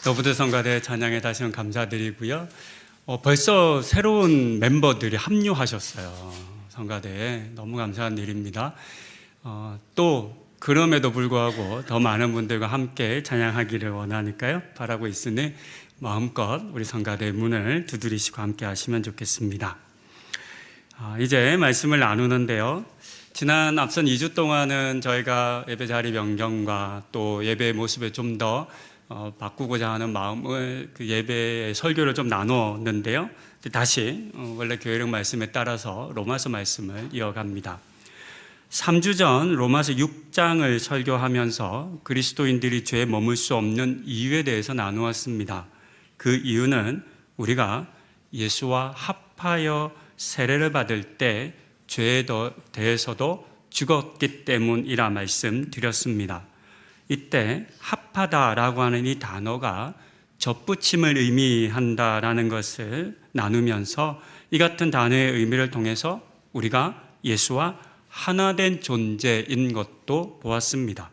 너부들 성가대 찬양에 다시 한번 감사드리고요. 벌써 새로운 멤버들이 합류하셨어요. 성가대에 너무 감사한 일입니다. 또 그럼에도 불구하고 더 많은 분들과 함께 찬양하기를 원하니까요. 바라고 있으니 마음껏 우리 성가대의 문을 두드리시고 함께 하시면 좋겠습니다. 이제 말씀을 나누는데요. 지난 앞선 2주 동안은 저희가 예배 자리 변경과 또 예배의 모습에 좀 더 바꾸고자 하는 마음을 그 예배의 설교를 좀 나누었는데요. 다시 원래 교회력 말씀에 따라서 로마서 말씀을 이어갑니다. 3주 전 로마서 6장을 설교하면서 그리스도인들이 죄에 머물 수 없는 이유에 대해서 나누었습니다. 그 이유는 우리가 예수와 합하여 세례를 받을 때 죄에 대해서도 죽었기 때문이라 말씀드렸습니다. 이때 합하다라고 하는 이 단어가 접붙임을 의미한다라는 것을 나누면서 이 같은 단어의 의미를 통해서 우리가 예수와 하나 된 존재인 것도 보았습니다.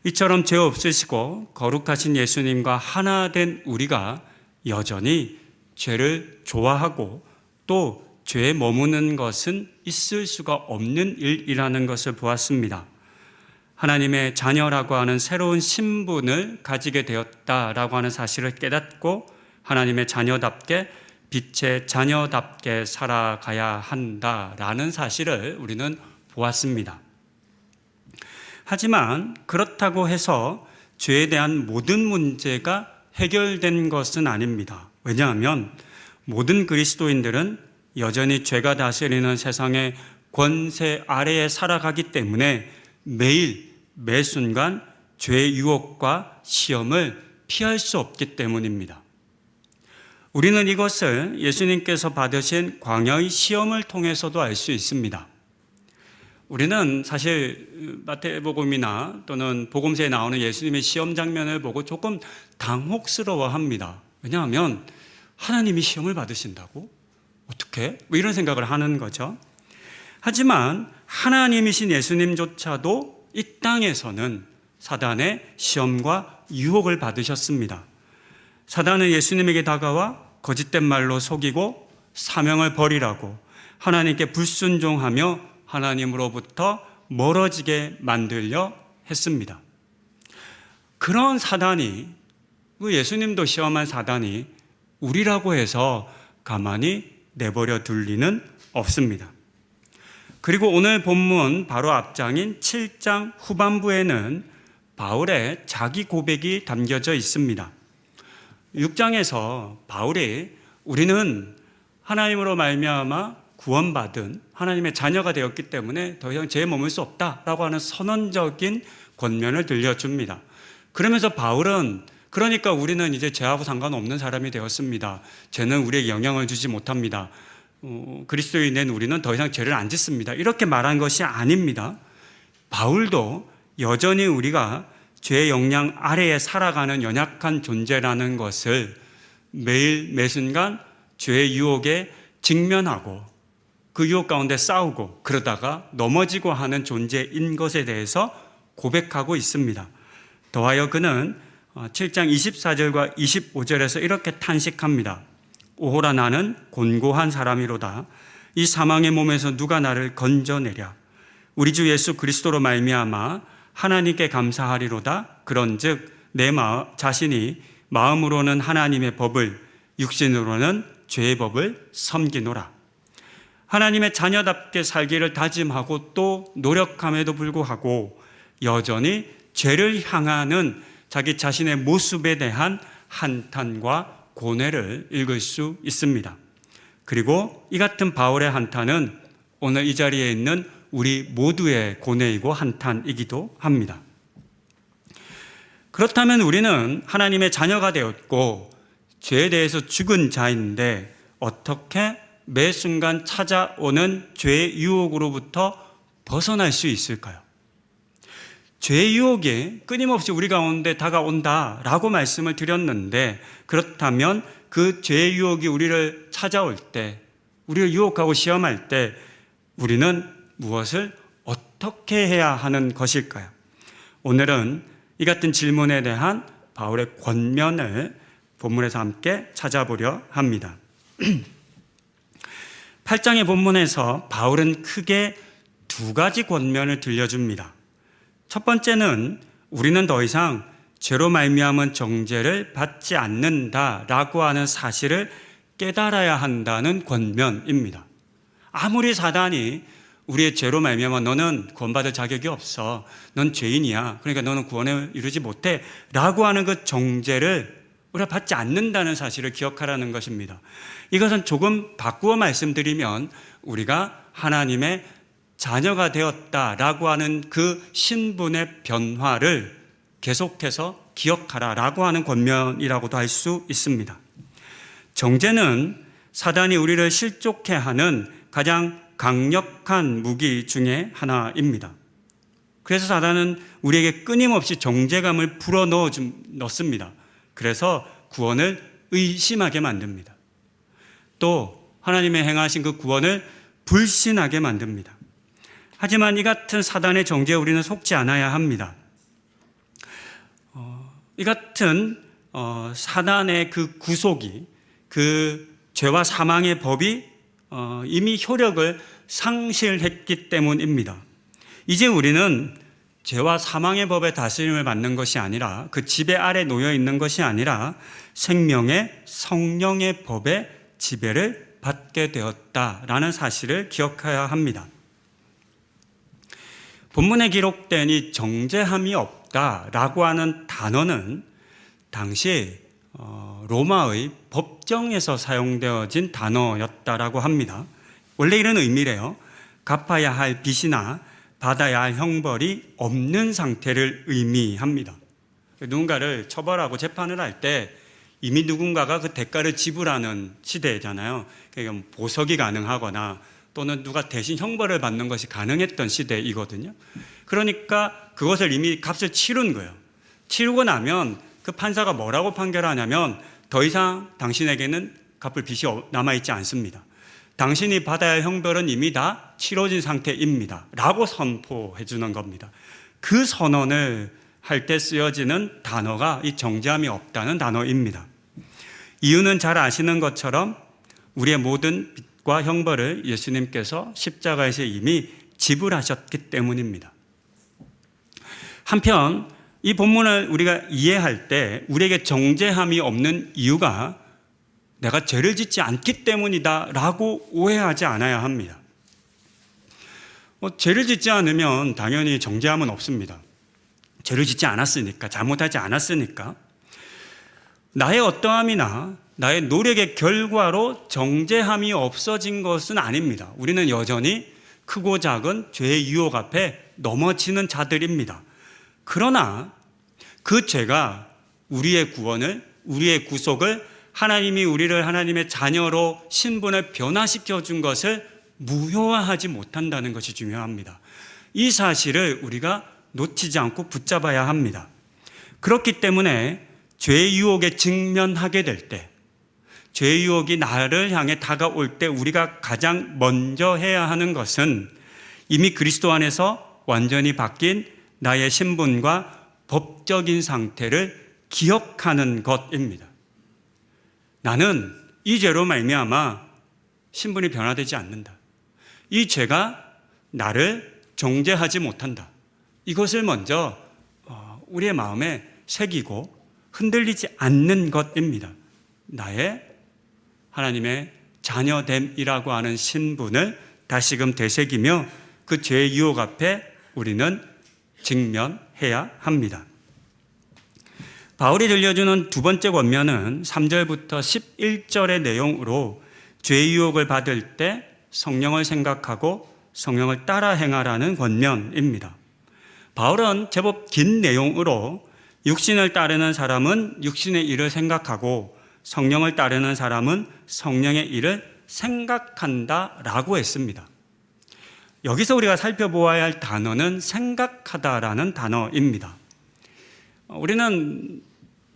이처럼 죄 없으시고 거룩하신 예수님과 하나 된 우리가 여전히 죄를 좋아하고 또 죄에 머무는 것은 있을 수가 없는 일이라는 것을 보았습니다. 하나님의 자녀라고 하는 새로운 신분을 가지게 되었다라고 하는 사실을 깨닫고 하나님의 자녀답게 빛의 자녀답게 살아가야 한다라는 사실을 우리는 보았습니다. 하지만 그렇다고 해서 죄에 대한 모든 문제가 해결된 것은 아닙니다. 왜냐하면 모든 그리스도인들은 여전히 죄가 다스리는 세상의 권세 아래에 살아가기 때문에 매일 매 순간 죄의 유혹과 시험을 피할 수 없기 때문입니다. 우리는 이것을 예수님께서 받으신 광야의 시험을 통해서도 알 수 있습니다. 우리는 사실 마태복음이나 또는 복음서에 나오는 예수님의 시험 장면을 보고 조금 당혹스러워합니다. 왜냐하면 하나님이 시험을 받으신다고? 어떻게? 이런 생각을 하는 거죠. 하지만 하나님이신 예수님조차도 이 땅에서는 사단의 시험과 유혹을 받으셨습니다. 사단은 예수님에게 다가와 거짓된 말로 속이고 사명을 버리라고 하나님께 불순종하며 하나님으로부터 멀어지게 만들려 했습니다. 그런 사단이, 예수님도 시험한 사단이 우리라고 해서 가만히 내버려 둘 리는 없습니다. 그리고 오늘 본문 바로 앞장인 7장 후반부에는 바울의 자기 고백이 담겨져 있습니다. 6장에서 바울이 우리는 하나님으로 말미암아 구원받은 하나님의 자녀가 되었기 때문에 더 이상 죄에 머물 수 없다라고 하는 선언적인 권면을 들려줍니다. 그러면서 바울은 그러니까 우리는 이제 죄하고 상관없는 사람이 되었습니다. 죄는 우리에게 영향을 주지 못합니다. 그리스도인 된 우리는 더 이상 죄를 안 짓습니다. 이렇게 말한 것이 아닙니다. 바울도 여전히 우리가 죄의 영향 아래에 살아가는 연약한 존재라는 것을 매일 매순간 죄의 유혹에 직면하고 그 유혹 가운데 싸우고 그러다가 넘어지고 하는 존재인 것에 대해서 고백하고 있습니다. 더하여 그는 7장 24절과 25절에서 이렇게 탄식합니다. 오호라 나는 곤고한 사람이로다. 이 사망의 몸에서 누가 나를 건져내랴. 우리 주 예수 그리스도로 말미암아 하나님께 감사하리로다. 그런즉 내 자신이 마음으로는 하나님의 법을 육신으로는 죄의 법을 섬기노라. 하나님의 자녀답게 살기를 다짐하고 또 노력함에도 불구하고 여전히 죄를 향하는 자기 자신의 모습에 대한 한탄과 고뇌를 읽을 수 있습니다. 그리고 이 같은 바울의 한탄은 오늘 이 자리에 있는 우리 모두의 고뇌이고 한탄이기도 합니다. 그렇다면 우리는 하나님의 자녀가 되었고 죄에 대해서 죽은 자인데 어떻게 매 순간 찾아오는 죄의 유혹으로부터 벗어날 수 있을까요? 죄의 유혹이 끊임없이 우리 가운데 다가온다라고 말씀을 드렸는데 그렇다면 그 죄의 유혹이 우리를 찾아올 때, 우리를 유혹하고 시험할 때 우리는 무엇을 어떻게 해야 하는 것일까요? 오늘은 이 같은 질문에 대한 바울의 권면을 본문에서 함께 찾아보려 합니다. 8장의 본문에서 바울은 크게 두 가지 권면을 들려줍니다. 첫 번째는 우리는 더 이상 죄로 말미암은 정죄를 받지 않는다라고 하는 사실을 깨달아야 한다는 권면입니다. 아무리 사단이 우리의 죄로 말미암아 너는 구원받을 자격이 없어, 넌 죄인이야, 그러니까 너는 구원을 이루지 못해 라고 하는 그 정죄를 우리가 받지 않는다는 사실을 기억하라는 것입니다. 이것은 조금 바꾸어 말씀드리면 우리가 하나님의 자녀가 되었다라고 하는 그 신분의 변화를 계속해서 기억하라라고 하는 권면이라고도 할 수 있습니다. 정죄는 사단이 우리를 실족해 하는 가장 강력한 무기 중에 하나입니다. 그래서 사단은 우리에게 끊임없이 정죄감을 불어넣습니다. 그래서 구원을 의심하게 만듭니다. 또 하나님의 행하신 그 구원을 불신하게 만듭니다. 하지만 이 같은 사단의 정죄에 우리는 속지 않아야 합니다. 이 같은 사단의 그 구속이, 그 죄와 사망의 법이 이미 효력을 상실했기 때문입니다. 이제 우리는 죄와 사망의 법의 다스림을 받는 것이 아니라, 그 지배 아래 놓여 있는 것이 아니라 생명의 성령의 법의 지배를 받게 되었다라는 사실을 기억해야 합니다. 본문에 기록된 이 정죄함이 없다라고 하는 단어는 당시 로마의 법정에서 사용되어진 단어였다라고 합니다. 원래 이런 의미래요. 갚아야 할 빚이나 받아야 할 형벌이 없는 상태를 의미합니다. 누군가를 처벌하고 재판을 할 때 이미 누군가가 그 대가를 지불하는 시대잖아요. 그러니까 보석이 가능하거나 또는 누가 대신 형벌을 받는 것이 가능했던 시대이거든요. 그러니까 그것을 이미 값을 치른 거예요. 치르고 나면 그 판사가 뭐라고 판결하냐면 더 이상 당신에게는 갚을 빚이 남아있지 않습니다. 당신이 받아야 할 형벌은 이미 다 치러진 상태입니다 라고 선포해 주는 겁니다. 그 선언을 할 때 쓰여지는 단어가 이 정죄함이 없다는 단어입니다. 이유는 잘 아시는 것처럼 우리의 모든 빚과 형벌을 예수님께서 십자가에서 이미 지불하셨기 때문입니다. 한편 이 본문을 우리가 이해할 때 우리에게 정죄함이 없는 이유가 내가 죄를 짓지 않기 때문이다 라고 오해하지 않아야 합니다. 죄를 짓지 않으면 당연히 정죄함은 없습니다. 죄를 짓지 않았으니까, 잘못하지 않았으니까. 나의 어떠함이나 나의 노력의 결과로 정죄함이 없어진 것은 아닙니다. 우리는 여전히 크고 작은 죄의 유혹 앞에 넘어지는 자들입니다. 그러나 그 죄가 우리의 구원을, 우리의 구속을, 하나님이 우리를 하나님의 자녀로 신분을 변화시켜 준 것을 무효화하지 못한다는 것이 중요합니다. 이 사실을 우리가 놓치지 않고 붙잡아야 합니다. 그렇기 때문에 죄의 유혹에 직면하게 될 때, 죄의 유혹이 나를 향해 다가올 때 우리가 가장 먼저 해야 하는 것은 이미 그리스도 안에서 완전히 바뀐 나의 신분과 법적인 상태를 기억하는 것입니다. 나는 이 죄로 말미암아 신분이 변화되지 않는다. 이 죄가 나를 정죄하지 못한다. 이것을 먼저 우리의 마음에 새기고 흔들리지 않는 것입니다. 나의 하나님의 자녀됨이라고 하는 신분을 다시금 되새기며 그 죄의 유혹 앞에 우리는 직면해야 합니다. 바울이 들려주는 두 번째 권면은 3절부터 11절의 내용으로 죄의 유혹을 받을 때 성령을 생각하고 성령을 따라 행하라는 권면입니다. 바울은 제법 긴 내용으로 육신을 따르는 사람은 육신의 일을 생각하고 성령을 따르는 사람은 성령의 일을 생각한다라고 했습니다. 여기서 우리가 살펴보아야 할 단어는 생각하다라는 단어입니다. 우리는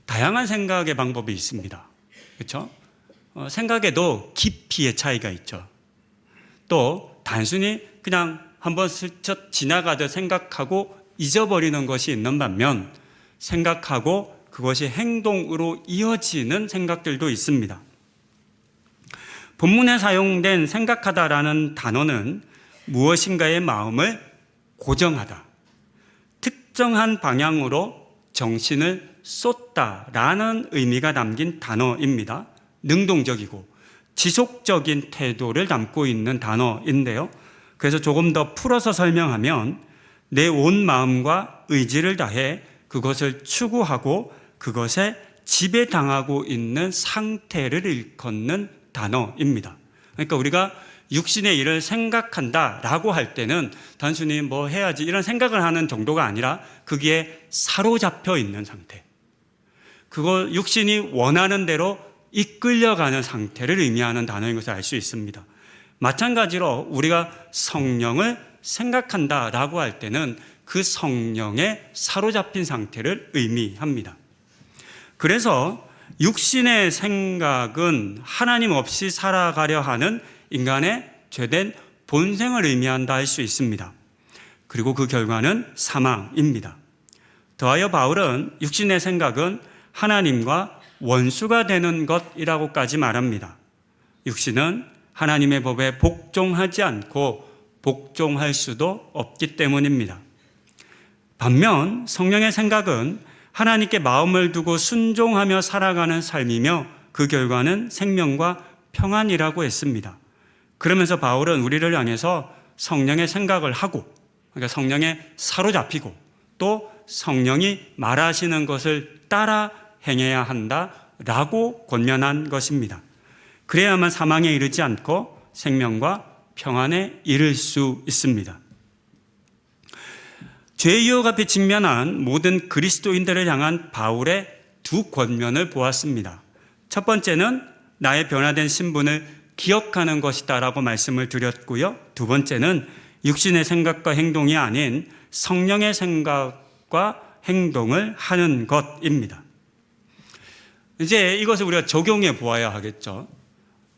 다양한 생각의 방법이 있습니다. 그렇죠? 생각에도 깊이의 차이가 있죠. 또 단순히 그냥 한번 스쳐 지나가듯 생각하고 잊어버리는 것이 있는 반면 생각하고 그것이 행동으로 이어지는 생각들도 있습니다. 본문에 사용된 생각하다라는 단어는 무엇인가의 마음을 고정하다, 특정한 방향으로 정신을 쏟다라는 의미가 담긴 단어입니다. 능동적이고 지속적인 태도를 담고 있는 단어인데요. 그래서 조금 더 풀어서 설명하면 내 온 마음과 의지를 다해 그것을 추구하고 그것에 지배당하고 있는 상태를 일컫는 단어입니다. 그러니까 우리가 육신의 일을 생각한다라고 할 때는 단순히 뭐 해야지 이런 생각을 하는 정도가 아니라 거기에 사로잡혀 있는 상태, 그거 육신이 원하는 대로 이끌려가는 상태를 의미하는 단어인 것을 알 수 있습니다. 마찬가지로 우리가 성령을 생각한다라고 할 때는 그 성령에 사로잡힌 상태를 의미합니다. 그래서 육신의 생각은 하나님 없이 살아가려 하는 인간의 죄된 본성을 의미한다 할 수 있습니다. 그리고 그 결과는 사망입니다. 더하여 바울은 육신의 생각은 하나님과 원수가 되는 것이라고까지 말합니다. 육신은 하나님의 법에 복종하지 않고 복종할 수도 없기 때문입니다. 반면 성령의 생각은 하나님께 마음을 두고 순종하며 살아가는 삶이며 그 결과는 생명과 평안이라고 했습니다. 그러면서 바울은 우리를 향해서 성령의 생각을 하고, 그러니까 성령에 사로잡히고 또 성령이 말하시는 것을 따라 행해야 한다라고 권면한 것입니다. 그래야만 사망에 이르지 않고 생명과 평안에 이를 수 있습니다. 죄의 유혹 앞에 직면한 모든 그리스도인들을 향한 바울의 두 권면을 보았습니다. 첫 번째는 나의 변화된 신분을 기억하는 것이다라고 말씀을 드렸고요. 두 번째는 육신의 생각과 행동이 아닌 성령의 생각과 행동을 하는 것입니다. 이제 이것을 우리가 적용해 보아야 하겠죠.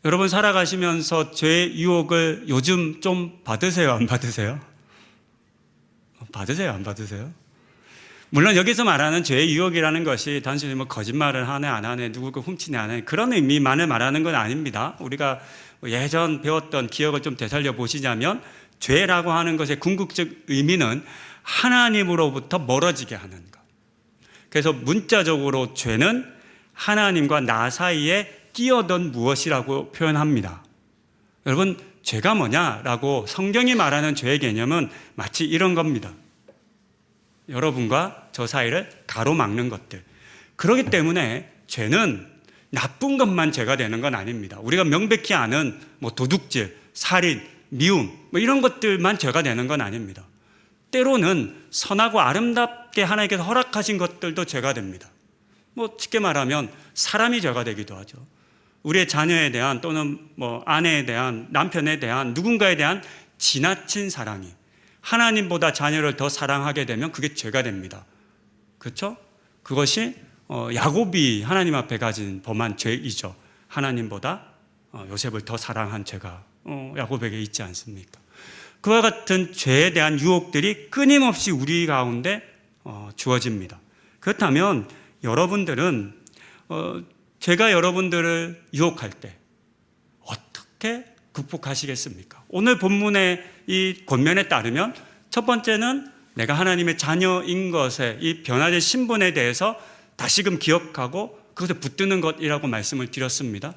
여러분 살아가시면서 죄의 유혹을 요즘 좀 받으세요? 안 받으세요? 받으세요? 안 받으세요? 물론 여기서 말하는 죄의 유혹이라는 것이 단순히 뭐 거짓말을 하네 안 하네 누구를 훔치네 안 하네 그런 의미만을 말하는 건 아닙니다. 우리가 예전 배웠던 기억을 좀 되살려 보시자면 죄라고 하는 것의 궁극적 의미는 하나님으로부터 멀어지게 하는 것. 그래서 문자적으로 죄는 하나님과 나 사이에 끼어든 무엇이라고 표현합니다. 여러분 죄가 뭐냐라고 성경이 말하는 죄의 개념은 마치 이런 겁니다. 여러분과 저 사이를 가로막는 것들. 그렇기 때문에 죄는 나쁜 것만 죄가 되는 건 아닙니다. 우리가 명백히 아는 뭐 도둑질, 살인, 미움 뭐 이런 것들만 죄가 되는 건 아닙니다. 때로는 선하고 아름답게 하나님께서 허락하신 것들도 죄가 됩니다. 뭐 쉽게 말하면 사람이 죄가 되기도 하죠. 우리의 자녀에 대한 또는 뭐 아내에 대한 남편에 대한 누군가에 대한 지나친 사랑이 하나님보다 자녀를 더 사랑하게 되면 그게 죄가 됩니다. 그렇죠? 그것이 야곱이 하나님 앞에 가진 범한 죄이죠. 하나님보다 요셉을 더 사랑한 죄가 야곱에게 있지 않습니까? 그와 같은 죄에 대한 유혹들이 끊임없이 우리 가운데 주어집니다. 그렇다면 여러분들은 죄가 여러분들을 유혹할 때 어떻게 극복하시겠습니까? 오늘 본문의 이 권면에 따르면 첫 번째는 내가 하나님의 자녀인 것에 이 변화된 신분에 대해서 다시금 기억하고 그것에 붙드는 것이라고 말씀을 드렸습니다.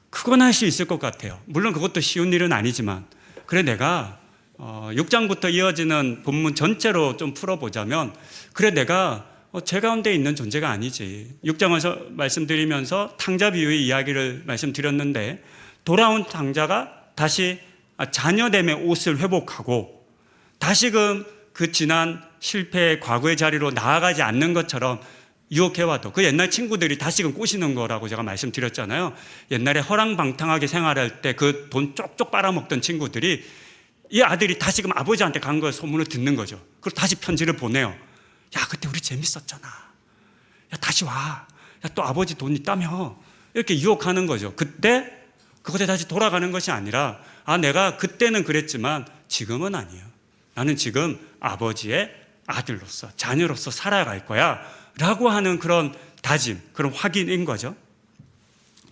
그건 할 수 있을 것 같아요. 물론 그것도 쉬운 일은 아니지만 그래 내가 6장부터 이어지는 본문 전체로 좀 풀어보자면 그래 내가 죄 가운데 있는 존재가 아니지. 6장에서 말씀드리면서 탕자 비유의 이야기를 말씀드렸는데 돌아온 탕자가 다시 자녀됨의 옷을 회복하고 다시금 그 지난 실패의 과거의 자리로 나아가지 않는 것처럼 유혹해와도 그 옛날 친구들이 다시금 꼬시는 거라고 제가 말씀드렸잖아요. 옛날에 허랑방탕하게 생활할 때 그 돈 쪽쪽 빨아먹던 친구들이 이 아들이 다시금 아버지한테 간 걸 소문을 듣는 거죠. 그리고 다시 편지를 보내요. 야 그때 우리 재밌었잖아. 야 다시 와. 야 또 아버지 돈 있다며. 이렇게 유혹하는 거죠. 그때 그것에 다시 돌아가는 것이 아니라 내가 그때는 그랬지만 지금은 아니에요. 나는 지금 아버지의 아들로서 자녀로서 살아갈 거야 라고 하는 그런 다짐, 그런 확인인 거죠.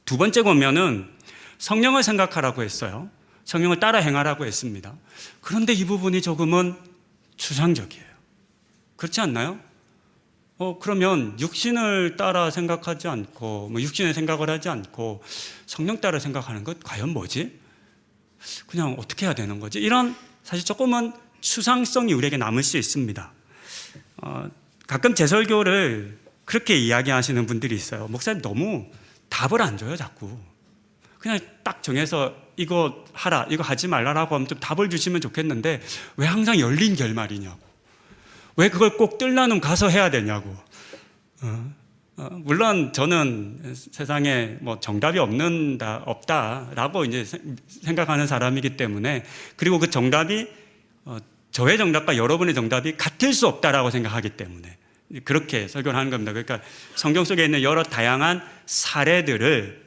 두 번째 보면은 성령을 생각하라고 했어요. 성령을 따라 행하라고 했습니다. 그런데 이 부분이 조금은 추상적이에요. 그렇지 않나요? 그러면 육신을 따라 생각하지 않고, 육신의 생각을 하지 않고 성령 따라 생각하는 것 과연 뭐지? 그냥 어떻게 해야 되는 거지? 이런 사실 조금은 추상성이 우리에게 남을 수 있습니다. 가끔 제 설교를 그렇게 이야기하시는 분들이 있어요. 목사님 너무 답을 안 줘요, 자꾸. 그냥 딱 정해서 이거 하라, 이거 하지 말라라고 하면 좀 답을 주시면 좋겠는데 왜 항상 열린 결말이냐고. 왜 그걸 꼭 뜰라는 가서 해야 되냐고. 물론 저는 세상에 뭐 정답이 없다라고 이제 생각하는 사람이기 때문에, 그리고 그 정답이 저의 정답과 여러분의 정답이 같을 수 없다라고 생각하기 때문에 그렇게 설교를 하는 겁니다. 그러니까 성경 속에 있는 여러 다양한 사례들을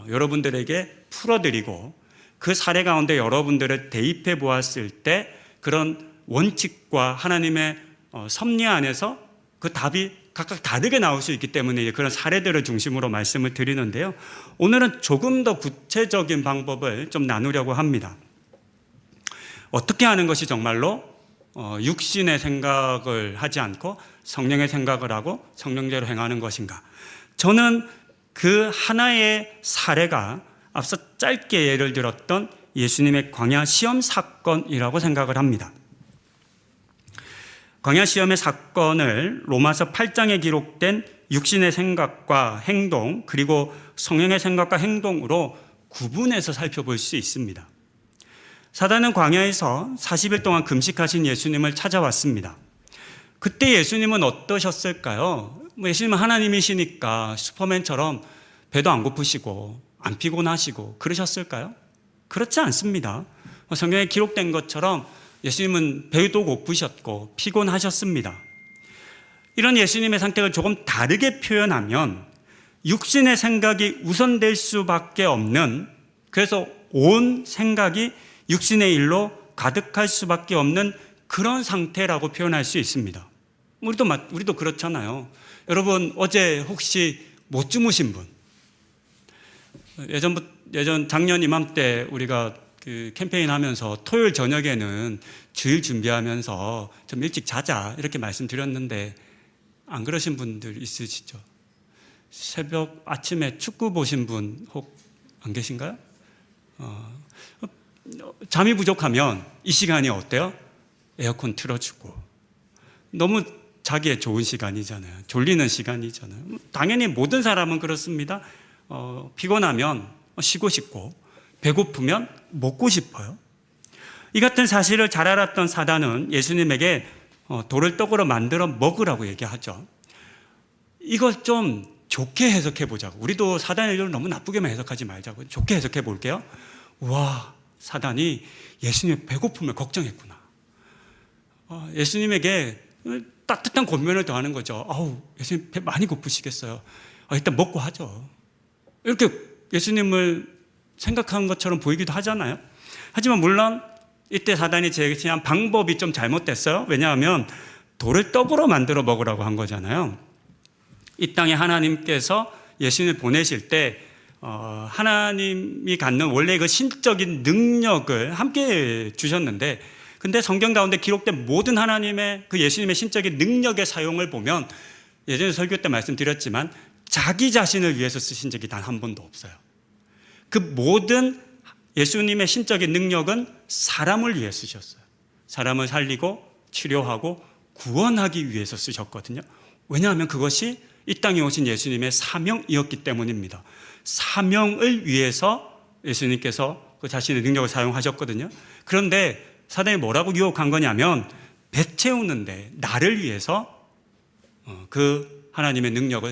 여러분들에게 풀어드리고 그 사례 가운데 여러분들을 대입해 보았을 때 그런 원칙과 하나님의 섭리 안에서 그 답이 각각 다르게 나올 수 있기 때문에 그런 사례들을 중심으로 말씀을 드리는데요. 오늘은 조금 더 구체적인 방법을 좀 나누려고 합니다. 어떻게 하는 것이 정말로 육신의 생각을 하지 않고 성령의 생각을 하고 성령대로 행하는 것인가? 저는 그 하나의 사례가 앞서 짧게 예를 들었던 예수님의 광야 시험 사건이라고 생각을 합니다. 광야 시험의 사건을 로마서 8장에 기록된 육신의 생각과 행동, 그리고 성령의 생각과 행동으로 구분해서 살펴볼 수 있습니다. 사단은 광야에서 40일 동안 금식하신 예수님을 찾아왔습니다. 그때 예수님은 어떠셨을까요? 예수님은 하나님이시니까 슈퍼맨처럼 배도 안 고프시고 안 피곤하시고 그러셨을까요? 그렇지 않습니다. 성경에 기록된 것처럼 예수님은 배도 고프셨고 피곤하셨습니다. 이런 예수님의 상태를 조금 다르게 표현하면 육신의 생각이 우선될 수밖에 없는, 그래서 온 생각이 육신의 일로 가득할 수밖에 없는 그런 상태라고 표현할 수 있습니다. 우리도 그렇잖아요. 여러분, 어제 혹시 못 주무신 분? 작년 이맘때 우리가 그 캠페인 하면서 토요일 저녁에는 주일 준비하면서 좀 일찍 자자 이렇게 말씀드렸는데 안 그러신 분들 있으시죠? 새벽 아침에 축구 보신 분 혹 안 계신가요? 잠이 부족하면 이 시간이 어때요? 에어컨 틀어주고 너무 자기의 좋은 시간이잖아요. 졸리는 시간이잖아요. 당연히 모든 사람은 그렇습니다. 피곤하면 쉬고 싶고 배고프면 먹고 싶어요. 이 같은 사실을 잘 알았던 사단은 예수님에게 돌을 떡으로 만들어 먹으라고 얘기하죠. 이걸 좀 좋게 해석해 보자고. 우리도 사단의 의도를 너무 나쁘게만 해석하지 말자고. 좋게 해석해 볼게요. 와, 사단이 예수님의 배고픔을 걱정했구나. 예수님에게 따뜻한 권면을 더하는 거죠. 예수님 배 많이 고프시겠어요. 일단 먹고 하죠. 이렇게 예수님을 생각한 것처럼 보이기도 하잖아요. 하지만 물론 이때 사단이 제시한 방법이 좀 잘못됐어요. 왜냐하면 돌을 떡으로 만들어 먹으라고 한 거잖아요. 이 땅에 하나님께서 예수님을 보내실 때 하나님이 갖는 원래 그 신적인 능력을 함께 주셨는데, 근데 성경 가운데 기록된 모든 하나님의 그 예수님의 신적인 능력의 사용을 보면 예전에 설교 때 말씀드렸지만 자기 자신을 위해서 쓰신 적이 단 한 번도 없어요. 그 모든 예수님의 신적인 능력은 사람을 위해 쓰셨어요. 사람을 살리고 치료하고 구원하기 위해서 쓰셨거든요. 왜냐하면 그것이 이 땅에 오신 예수님의 사명이었기 때문입니다. 사명을 위해서 예수님께서 그 자신의 능력을 사용하셨거든요. 그런데 사단이 뭐라고 유혹한 거냐면 배 채우는데 나를 위해서 그 하나님의 능력을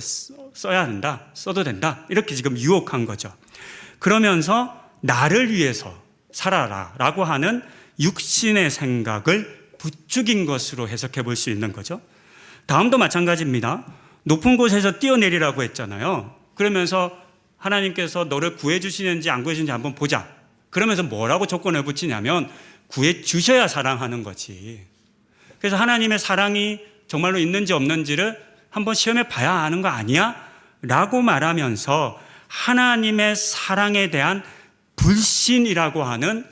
써야 된다, 써도 된다, 이렇게 지금 유혹한 거죠. 그러면서 나를 위해서 살아라 라고 하는 육신의 생각을 부추긴 것으로 해석해 볼 수 있는 거죠. 다음도 마찬가지입니다. 높은 곳에서 뛰어내리라고 했잖아요. 그러면서 하나님께서 너를 구해 주시는지 안 구해 주시는지 한번 보자. 그러면서 뭐라고 조건을 붙이냐면 구해 주셔야 사랑하는 거지. 그래서 하나님의 사랑이 정말로 있는지 없는지를 한번 시험해 봐야 아는 거 아니야? 라고 말하면서 하나님의 사랑에 대한 불신이라고 하는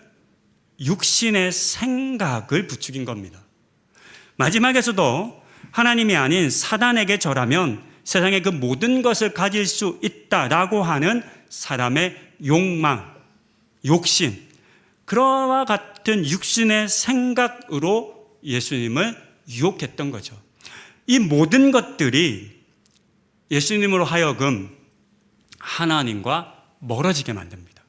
육신의 생각을 부추긴 겁니다. 마지막에서도 하나님이 아닌 사단에게 절하면 세상의 그 모든 것을 가질 수 있다라고 하는 사람의 욕망, 욕심, 그와 같은 육신의 생각으로 예수님을 유혹했던 거죠. 이 모든 것들이 예수님으로 하여금 하나님과 멀어지게 만듭니다.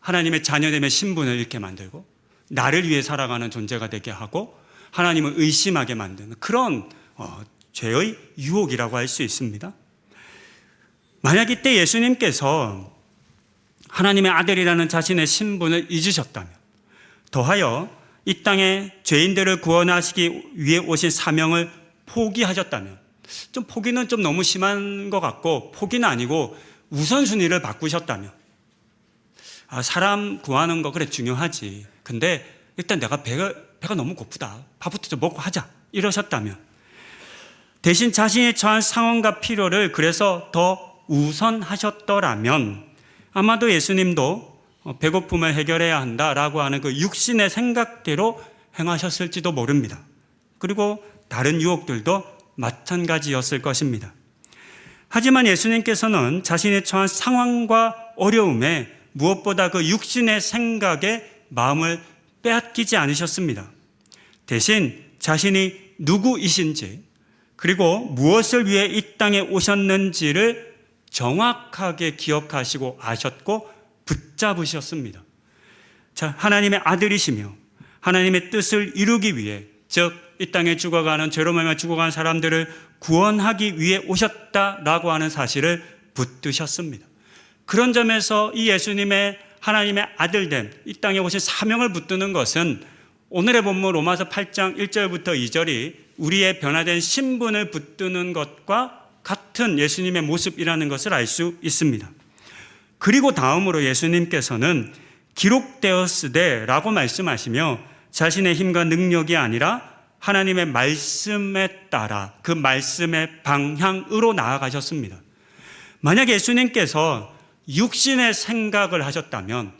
하나님의 자녀됨의 신분을 잃게 만들고 나를 위해 살아가는 존재가 되게 하고 하나님을 의심하게 만드는 그런 죄의 유혹이라고 할 수 있습니다. 만약 이때 예수님께서 하나님의 아들이라는 자신의 신분을 잊으셨다면, 더하여 이 땅에 죄인들을 구원하시기 위해 오신 사명을 포기하셨다면, 좀 포기는 좀 너무 심한 것 같고 포기는 아니고 우선순위를 바꾸셨다면, 사람 구하는 거 그래 중요하지, 근데 일단 내가 배가 너무 고프다, 밥부터 좀 먹고 하자, 이러셨다면, 대신 자신이 처한 상황과 필요를 그래서 더 우선하셨더라면 아마도 예수님도 배고픔을 해결해야 한다라고 하는 그 육신의 생각대로 행하셨을지도 모릅니다. 그리고 다른 유혹들도 마찬가지였을 것입니다. 하지만 예수님께서는 자신이 처한 상황과 어려움에 무엇보다 그 육신의 생각에 마음을 빼앗기지 않으셨습니다. 대신 자신이 누구이신지 그리고 무엇을 위해 이 땅에 오셨는지를 정확하게 기억하시고 아셨고 붙잡으셨습니다. 자, 하나님의 아들이시며 하나님의 뜻을 이루기 위해, 즉 이 땅에 죽어가는, 죄로 말미암아 죽어가는 사람들을 구원하기 위해 오셨다라고 하는 사실을 붙드셨습니다. 그런 점에서 이 예수님의 하나님의 아들됨, 이 땅에 오신 사명을 붙드는 것은 오늘의 본문 로마서 8장 1절부터 2절이 우리의 변화된 신분을 붙드는 것과 같은 예수님의 모습이라는 것을 알 수 있습니다. 그리고 다음으로 예수님께서는 기록되었으되라고 말씀하시며 자신의 힘과 능력이 아니라 하나님의 말씀에 따라 그 말씀의 방향으로 나아가셨습니다. 만약 예수님께서 육신의 생각을 하셨다면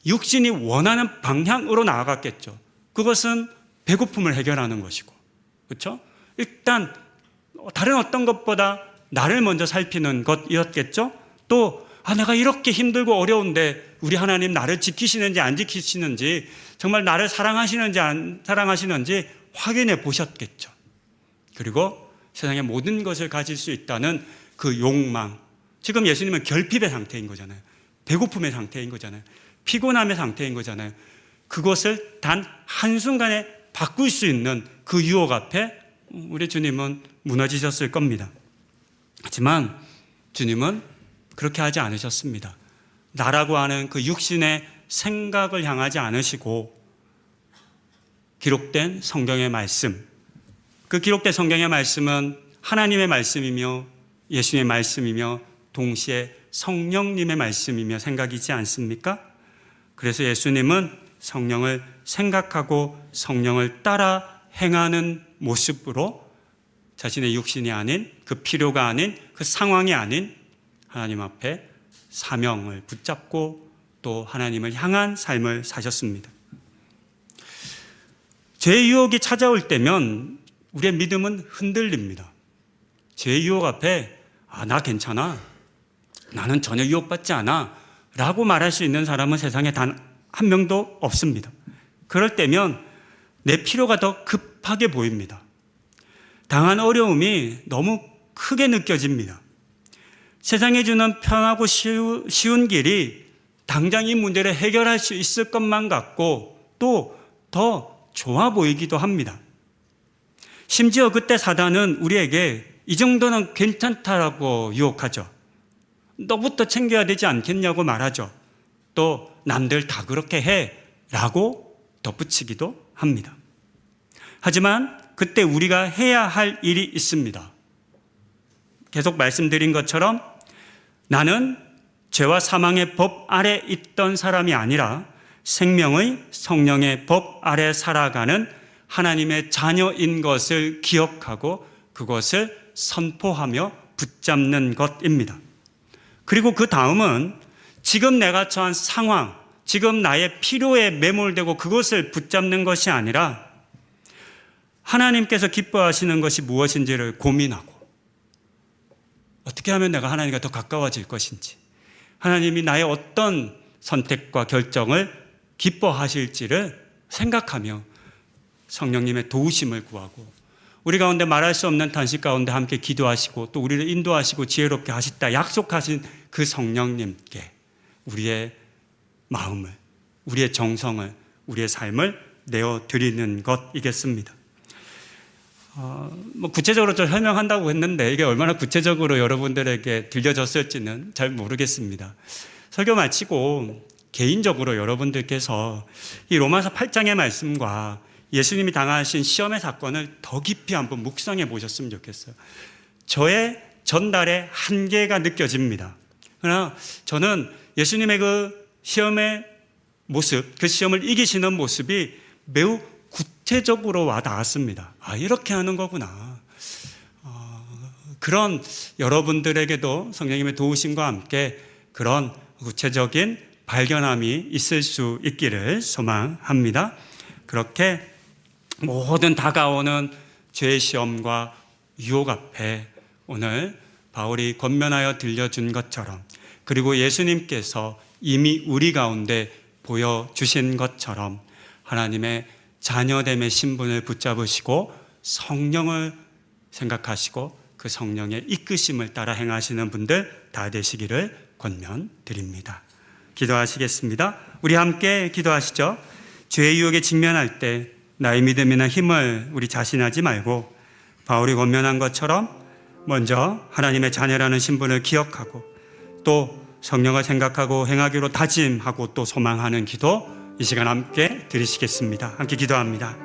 육신이 원하는 방향으로 나아갔겠죠. 그것은 배고픔을 해결하는 것이고, 그렇죠? 일단 다른 어떤 것보다 나를 먼저 살피는 것이었겠죠. 또 내가 이렇게 힘들고 어려운데 우리 하나님 나를 지키시는지 안 지키시는지, 정말 나를 사랑하시는지 안 사랑하시는지 확인해 보셨겠죠. 그리고 세상의 모든 것을 가질 수 있다는 그 욕망, 지금 예수님은 결핍의 상태인 거잖아요. 배고픔의 상태인 거잖아요. 피곤함의 상태인 거잖아요. 그것을 단 한순간에 바꿀 수 있는 그 유혹 앞에 우리 주님은 무너지셨을 겁니다. 하지만 주님은 그렇게 하지 않으셨습니다. 나라고 하는 그 육신의 생각을 향하지 않으시고 기록된 성경의 말씀, 그 기록된 성경의 말씀은 하나님의 말씀이며 예수님의 말씀이며 동시에 성령님의 말씀이며 생각이지 않습니까? 그래서 예수님은 성령을 생각하고 성령을 따라 행하는 모습으로 자신의 육신이 아닌, 그 필요가 아닌, 그 상황이 아닌 하나님 앞에 사명을 붙잡고 또 하나님을 향한 삶을 사셨습니다. 죄의 유혹이 찾아올 때면 우리의 믿음은 흔들립니다. 죄의 유혹 앞에 나 괜찮아, 나는 전혀 유혹받지 않아 라고 말할 수 있는 사람은 세상에 단 한 명도 없습니다. 그럴 때면 내 필요가 더 급하게 보입니다. 당한 어려움이 너무 크게 느껴집니다. 세상이 주는 편하고 쉬운 길이 당장 이 문제를 해결할 수 있을 것만 같고 또 더 좋아 보이기도 합니다. 심지어 그때 사단은 우리에게 이 정도는 괜찮다라고 유혹하죠. 너부터 챙겨야 되지 않겠냐고 말하죠. 또 남들 다 그렇게 해 라고 덧붙이기도 합니다. 하지만 그때 우리가 해야 할 일이 있습니다. 계속 말씀드린 것처럼 나는 죄와 사망의 법 아래 있던 사람이 아니라 생명의 성령의 법 아래 살아가는 하나님의 자녀인 것을 기억하고 그것을 선포하며 붙잡는 것입니다. 그리고 그 다음은 지금 내가 처한 상황, 지금 나의 필요에 매몰되고 그것을 붙잡는 것이 아니라 하나님께서 기뻐하시는 것이 무엇인지를 고민하고 어떻게 하면 내가 하나님과 더 가까워질 것인지, 하나님이 나의 어떤 선택과 결정을 기뻐하실지를 생각하며 성령님의 도우심을 구하고 우리 가운데 말할 수 없는 탄식 가운데 함께 기도하시고 또 우리를 인도하시고 지혜롭게 하시다 약속하신 그 성령님께 우리의 마음을, 우리의 정성을, 우리의 삶을 내어드리는 것이겠습니다. 구체적으로 좀 설명한다고 했는데 이게 얼마나 구체적으로 여러분들에게 들려졌을지는 잘 모르겠습니다. 설교 마치고 개인적으로 여러분들께서 이 로마서 8장의 말씀과 예수님이 당하신 시험의 사건을 더 깊이 한번 묵상해 보셨으면 좋겠어요. 저의 전달의 한계가 느껴집니다. 그러나 저는 예수님의 그 시험의 모습, 그 시험을 이기시는 모습이 매우 구체적으로 와 닿았습니다. 이렇게 하는 거구나. 그런 여러분들에게도 성령님의 도우심과 함께 그런 구체적인 발견함이 있을 수 있기를 소망합니다. 그렇게 모든 다가오는 죄의 시험과 유혹 앞에 오늘 바울이 권면하여 들려준 것처럼, 그리고 예수님께서 이미 우리 가운데 보여주신 것처럼 하나님의 자녀됨의 신분을 붙잡으시고 성령을 생각하시고 그 성령의 이끄심을 따라 행하시는 분들 다 되시기를 권면드립니다. 기도하시겠습니다. 우리 함께 기도하시죠. 죄의 유혹에 직면할 때 나의 믿음이나 힘을 우리 자신하지 말고 바울이 권면한 것처럼 먼저 하나님의 자녀라는 신분을 기억하고 또 성령을 생각하고 행하기로 다짐하고 또 소망하는 기도 이 시간 함께 드리시겠습니다. 함께 기도합니다.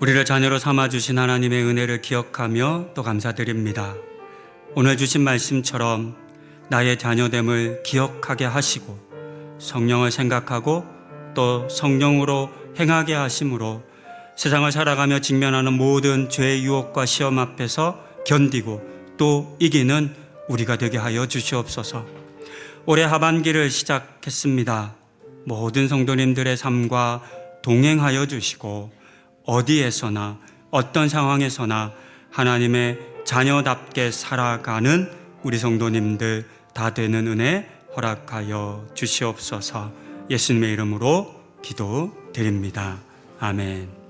우리를 자녀로 삼아주신 하나님의 은혜를 기억하며 또 감사드립니다. 오늘 주신 말씀처럼 나의 자녀됨을 기억하게 하시고 성령을 생각하고 또 성령으로 행하게 하심으로 세상을 살아가며 직면하는 모든 죄의 유혹과 시험 앞에서 견디고 또 이기는 우리가 되게 하여 주시옵소서. 올해 하반기를 시작했습니다. 모든 성도님들의 삶과 동행하여 주시고 어디에서나 어떤 상황에서나 하나님의 자녀답게 살아가는 우리 성도님들 다 되는 은혜 허락하여 주시옵소서. 예수님의 이름으로 기도드립니다. 아멘.